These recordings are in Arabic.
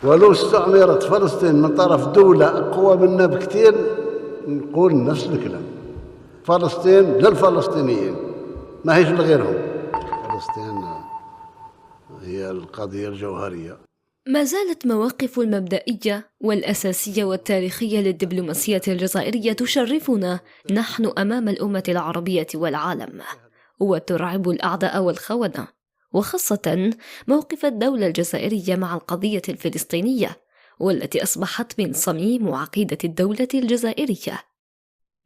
ولو استعمرت فلسطين من طرف دولة أقوى منا بكثير نقول نفس الكلام. فلسطين للفلسطينيين، ما هيش لغيرهم. فلسطين هي القضية الجوهرية. ما زالت مواقف المبدئية والأساسية والتاريخية للدبلوماسية الجزائرية تشرفنا نحن أمام الأمة العربية والعالم، وترعب الأعداء والخونة، وخاصة موقف الدولة الجزائرية مع القضية الفلسطينية، والتي أصبحت من صميم عقيدة الدولة الجزائرية.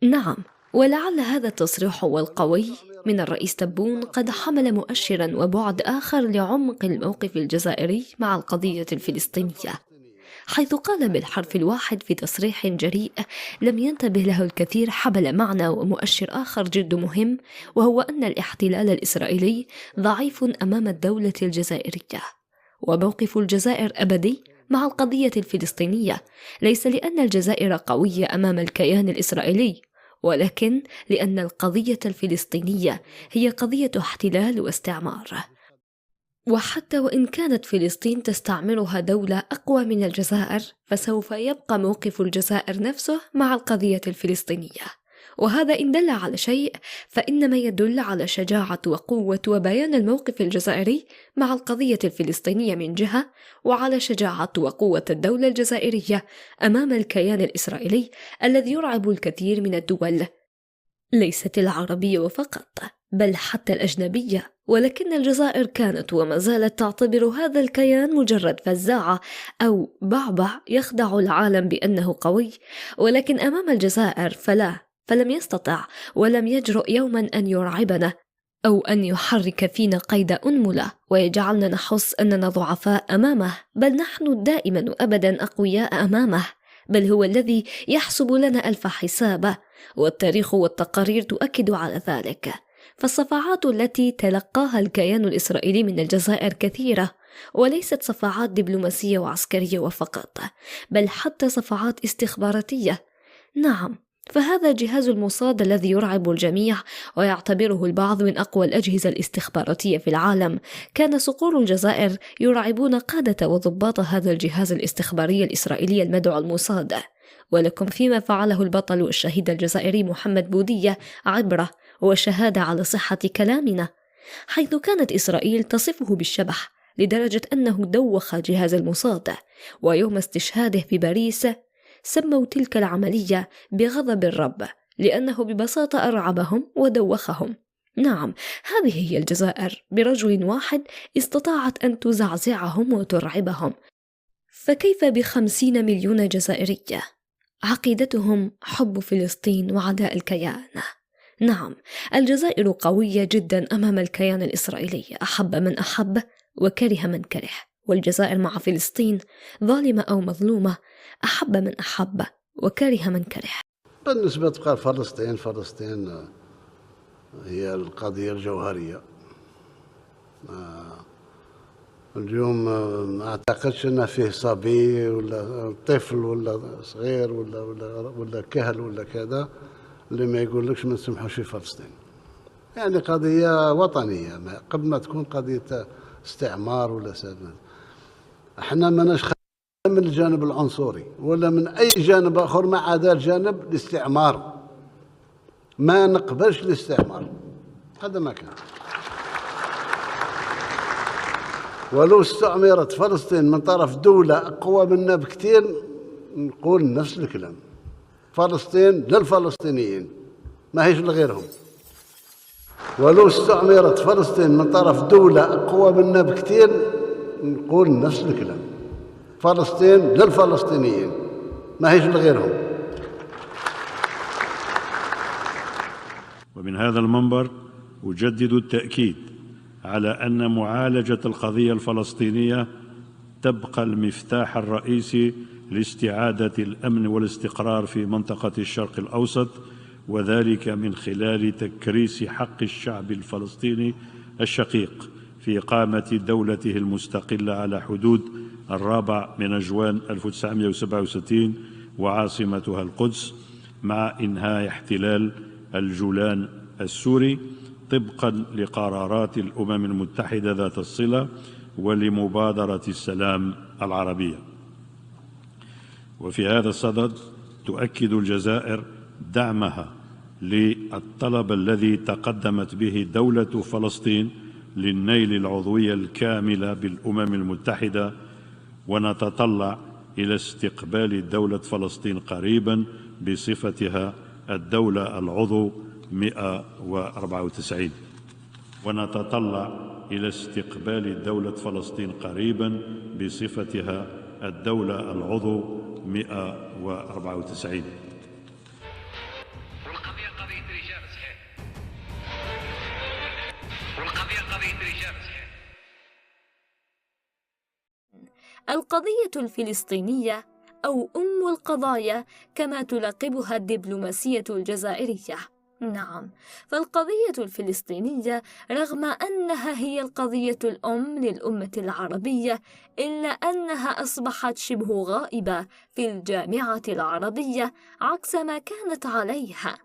نعم، ولعل هذا التصريح والقوي من الرئيس تبون قد حمل مؤشراً وبعد آخر لعمق الموقف الجزائري مع القضية الفلسطينية، حيث قال بالحرف الواحد في تصريح جريء لم ينتبه له الكثير حمل معنى ومؤشر آخر جد مهم، وهو أن الاحتلال الإسرائيلي ضعيف أمام الدولة الجزائرية، وموقف الجزائر أبدي مع القضية الفلسطينية، ليس لأن الجزائر قوية أمام الكيان الإسرائيلي، ولكن لأن القضية الفلسطينية هي قضية احتلال واستعمار. وحتى وإن كانت فلسطين تستعمرها دولة أقوى من الجزائر، فسوف يبقى موقف الجزائر نفسه مع القضية الفلسطينية، وهذا إن دل على شيء فإنما يدل على شجاعة وقوة وبيان الموقف الجزائري مع القضية الفلسطينية من جهة، وعلى شجاعة وقوة الدولة الجزائرية أمام الكيان الإسرائيلي الذي يرعب الكثير من الدول، ليست العربية فقط بل حتى الأجنبية. ولكن الجزائر كانت وما زالت تعتبر هذا الكيان مجرد فزاعة أو بعبع يخدع العالم بأنه قوي، ولكن أمام الجزائر فلم يستطع ولم يجرؤ يوما أن يرعبنا أو أن يحرك فينا قيد أنملة ويجعلنا نحس أننا ضعفاء أمامه، بل نحن دائما وأبدا أقوياء أمامه، بل هو الذي يحسب لنا ألف حسابه، والتاريخ والتقارير تؤكد على ذلك. فالصفعات التي تلقاها الكيان الإسرائيلي من الجزائر كثيرة، وليست صفعات دبلوماسية وعسكرية وفقط، بل حتى صفعات استخباراتية. نعم، فهذا جهاز الموساد الذي يرعب الجميع ويعتبره البعض من أقوى الأجهزة الاستخباراتية في العالم، كان صقور الجزائر يرعبون قادة وضباط هذا الجهاز الاستخباري الإسرائيلي المدعو الموساد. ولكم فيما فعله البطل والشهيد الجزائري محمد بودية عبرة وشهادة على صحة كلامنا، حيث كانت إسرائيل تصفه بالشبح لدرجة أنه دوخ جهاز الموساد، ويوم استشهاده في باريس سموا تلك العملية بغضب الرب، لأنه ببساطة أرعبهم ودوخهم. نعم، هذه هي الجزائر، برجل واحد استطاعت أن تزعزعهم وترعبهم. فكيف ب50 مليون جزائرية عقيدتهم حب فلسطين وعداء الكيان؟ نعم، الجزائر قوية جدا أمام الكيان الإسرائيلي، أحب من أحب وكره من كره، والجزائر مع فلسطين ظالمة أو مظلومة، أحب من أحب وكره من كره. بالنسبة لفلسطين، فلسطين هي القضية الجوهرية. اليوم ما أعتقدش أن فيه صبي ولا طفل ولا صغير ولا كهل ولا كذا اللي ما يقولكش ما نسمحوش في فلسطين. يعني قضية وطنية قبل ما تكون قضية استعمار ولا سلام. احنا ماناش من الجانب العنصري ولا من أي جانب آخر ما عدا الجانب الاستعمار. ما نقبلش الاستعمار، هذا ما كان. ولو استعمرت فلسطين من طرف دولة أقوى منا بكثير نقول نفس الكلام. فلسطين للفلسطينيين، ما هيش لغيرهم. ولو استعمرت فلسطين من طرف دولة أقوى منا بكثير نقول نفس الكلام. فلسطين للفلسطينيين، ما هيش لغيرهم. ومن هذا المنبر أجدد التأكيد على أن معالجة القضية الفلسطينية تبقى المفتاح الرئيسي لاستعادة الأمن والاستقرار في منطقة الشرق الأوسط، وذلك من خلال تكريس حق الشعب الفلسطيني الشقيق في إقامة دولته المستقلة على حدود 4 جوان 1967 وعاصمتها القدس، مع إنهاء احتلال الجولان السوري طبقا لقرارات الأمم المتحدة ذات الصلة ولمبادرة السلام العربية. وفي هذا الصدد تؤكد الجزائر دعمها للطلب الذي تقدمت به دولة فلسطين للنيل العضوية الكاملة بالأمم المتحدة، ونتطلع إلى استقبال دولة فلسطين قريبا بصفتها الدولة العضو 194. ونتطلع إلى استقبال دولة فلسطين قريبا بصفتها الدولة العضو 194. والقضية قضية رجال صحيح. والقضية قضية رجال صحيح. القضية الفلسطينية أو أم القضايا كما تلقبها الدبلوماسية الجزائرية. نعم، فالقضية الفلسطينية رغم أنها هي القضية الأم للأمة العربية، إلا أنها أصبحت شبه غائبة في الجامعة العربية عكس ما كانت عليها.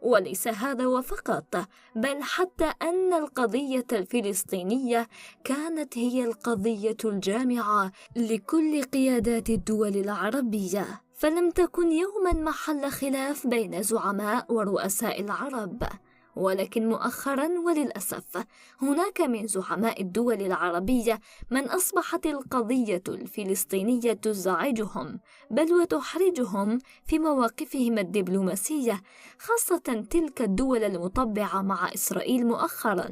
وليس هذا وفقط، بل حتى أن القضية الفلسطينية كانت هي القضية الجامعة لكل قيادات الدول العربية، فلم تكن يوما محل خلاف بين زعماء ورؤساء العرب. ولكن مؤخرا وللأسف هناك من زعماء الدول العربية من أصبحت القضية الفلسطينية تزعجهم بل وتحرجهم في مواقفهم الدبلوماسية، خاصة تلك الدول المطبعة مع إسرائيل مؤخرا.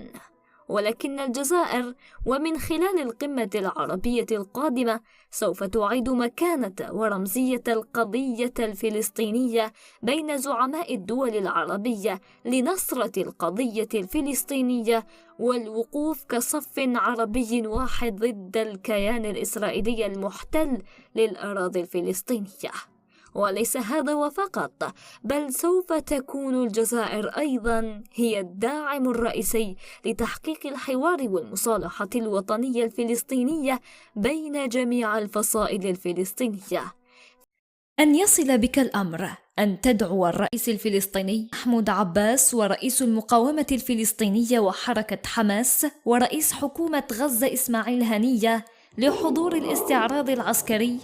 ولكن الجزائر ومن خلال القمة العربية القادمة سوف تعيد مكانة ورمزية القضية الفلسطينية بين زعماء الدول العربية لنصرة القضية الفلسطينية والوقوف كصف عربي واحد ضد الكيان الإسرائيلي المحتل للأراضي الفلسطينية. وليس هذا وفقط، بل سوف تكون الجزائر أيضا هي الداعم الرئيسي لتحقيق الحوار والمصالحة الوطنية الفلسطينية بين جميع الفصائل الفلسطينية. أن يصل بك الأمر أن تدعو الرئيس الفلسطيني محمود عباس ورئيس المقاومة الفلسطينية وحركة حماس ورئيس حكومة غزة إسماعيل هنية لحضور الاستعراض العسكري،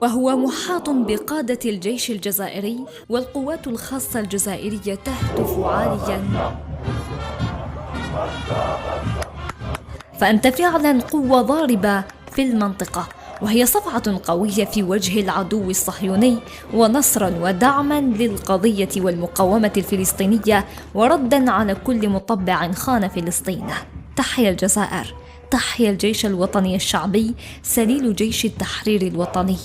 وهو محاط بقادة الجيش الجزائري والقوات الخاصة الجزائرية تهتف عاليا. فأنت فعلا قوة ضاربة في المنطقة، وهي صفعة قوية في وجه العدو الصهيوني، ونصرا ودعما للقضية والمقاومة الفلسطينية، وردا على كل مطبع خان فلسطين. تحيا الجزائر، تحيا الجيش الوطني الشعبي سليل جيش التحرير الوطني.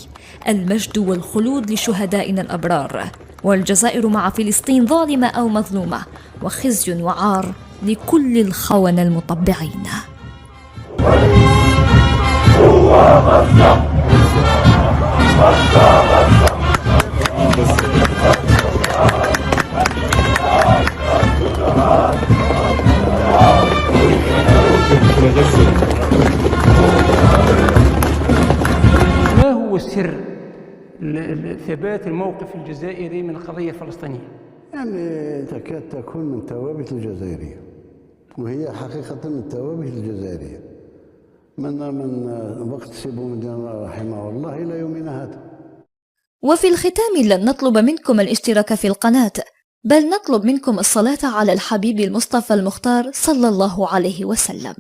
المجد والخلود لشهدائنا الأبرار، والجزائر مع فلسطين ظالمة أو مظلومة، وخزي وعار لكل الخونة المطبعين. ما هو سر ثبات الموقف الجزائري من القضية الفلسطينية؟ يعني تكاد تكون من ثوابت الجزائرية، وهي حقيقة من ثوابت الجزائرية من وقت سي بومدين رحمه الله إلى يومنا هذا. وفي الختام لن نطلب منكم الاشتراك في القناة، بل نطلب منكم الصلاة على الحبيب المصطفى المختار صلى الله عليه وسلم.